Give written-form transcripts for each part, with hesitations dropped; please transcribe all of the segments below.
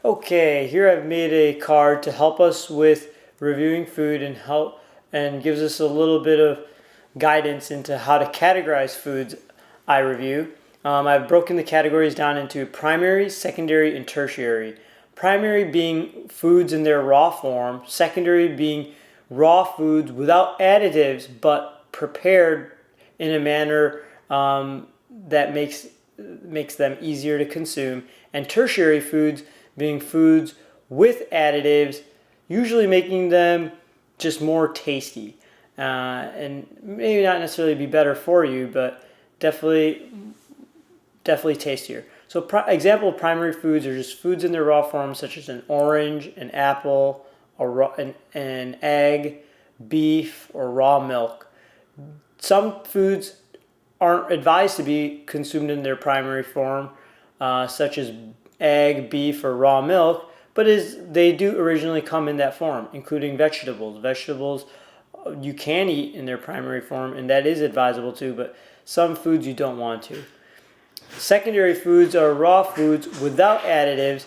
Okay, here I've made a card to help us with reviewing food and gives us a little bit of guidance into how to categorize foods I review. I've broken the categories down into primary, secondary, and tertiary. Primary being foods in their raw form, secondary being raw foods without additives but prepared in a manner that makes them easier to consume, and tertiary foods being foods with additives, usually making them just more tasty, and maybe not necessarily be better for you, but definitely tastier. So example of primary foods are just foods in their raw form, such as an orange, an apple, an egg, beef, or raw milk. Some foods aren't advised to be consumed in their primary form, such as egg, beef, or raw milk, but they do originally come in that form, including vegetables. Vegetables you can eat in their primary form, and that is advisable too, but some foods you don't want to. Secondary foods are raw foods without additives,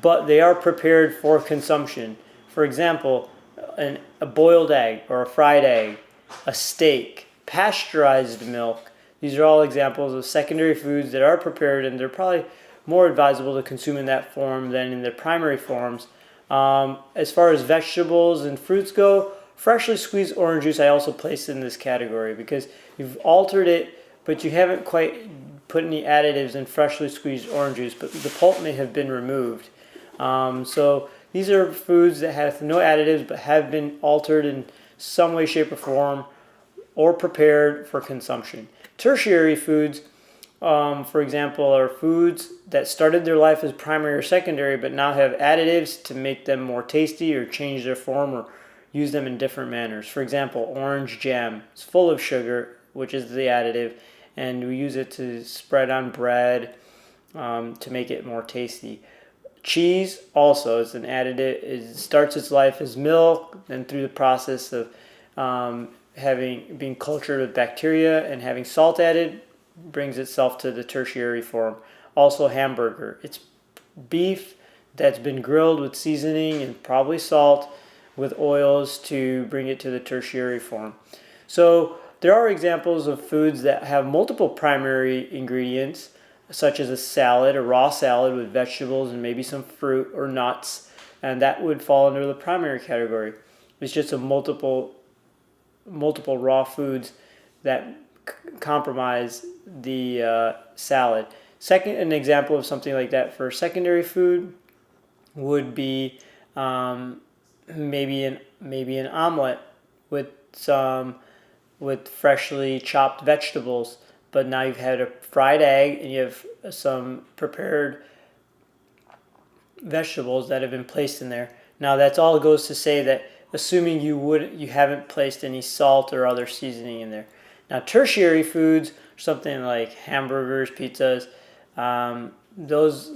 but they are prepared for consumption. For example, a boiled egg or a fried egg, a steak, pasteurized milk. These are all examples of secondary foods that are prepared, and they're probably more advisable to consume in that form than in their primary forms. As far as vegetables and fruits go, freshly squeezed orange juice I also place in this category because you've altered it, but you haven't quite put any additives in freshly squeezed orange juice, but the pulp may have been removed. So these are foods that have no additives but have been altered in some way, shape, or form, or prepared for consumption. Tertiary foods, for example, are foods that started their life as primary or secondary but now have additives to make them more tasty or change their form or use them in different manners. For example, orange jam is full of sugar, which is the additive, and we use it to spread on bread to make it more tasty. Cheese also is an additive. It starts its life as milk, and through the process of being cultured with bacteria and having salt added, brings itself to the tertiary form. Also hamburger. It's beef that's been grilled with seasoning and probably salt with oils to bring it to the tertiary form. So there are examples of foods that have multiple primary ingredients, such as a salad, a raw salad with vegetables and maybe some fruit or nuts, and that would fall under the primary category. It's just a multiple raw foods that compromise the salad. An example of something like that for secondary food would be maybe an omelet with freshly chopped vegetables, but now you've had a fried egg and you have some prepared vegetables that have been placed in there. Now that's all goes to say that assuming you haven't placed any salt or other seasoning in there. Now tertiary foods, something like hamburgers, pizzas, those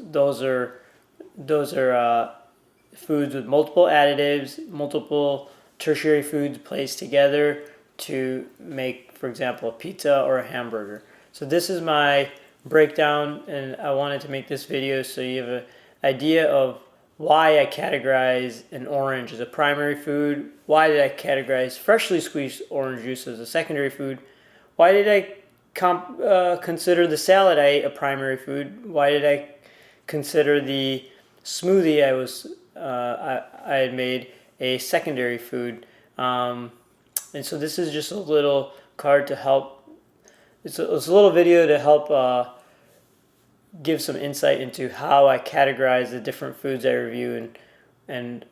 are foods with multiple additives, multiple tertiary foods placed together to make, for example, a pizza or a hamburger. So this is my breakdown, and I wanted to make this video so you have an idea of why I categorize an orange as a primary food, why did I categorize freshly squeezed orange juice as a secondary food, why did I consider the salad I ate a primary food, why did I consider the smoothie I had made a secondary food. And so this is just a little card to help. It's a little video to help give some insight into how I categorize the different foods I review, and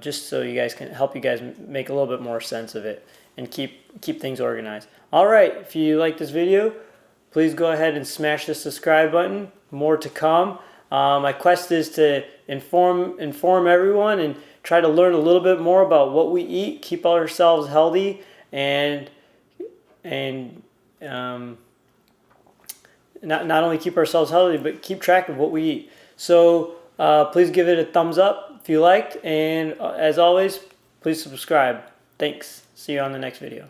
just so you guys can help you guys make a little bit more sense of it and keep things organized. All right, if you like this video, please go ahead and smash the subscribe button. More to come. My quest is to inform everyone and try to learn a little bit more about what we eat, keep ourselves healthy, and not only keep ourselves healthy, but keep track of what we eat. So please give it a thumbs up if you liked, and as always, please subscribe. Thanks. See you on the next video.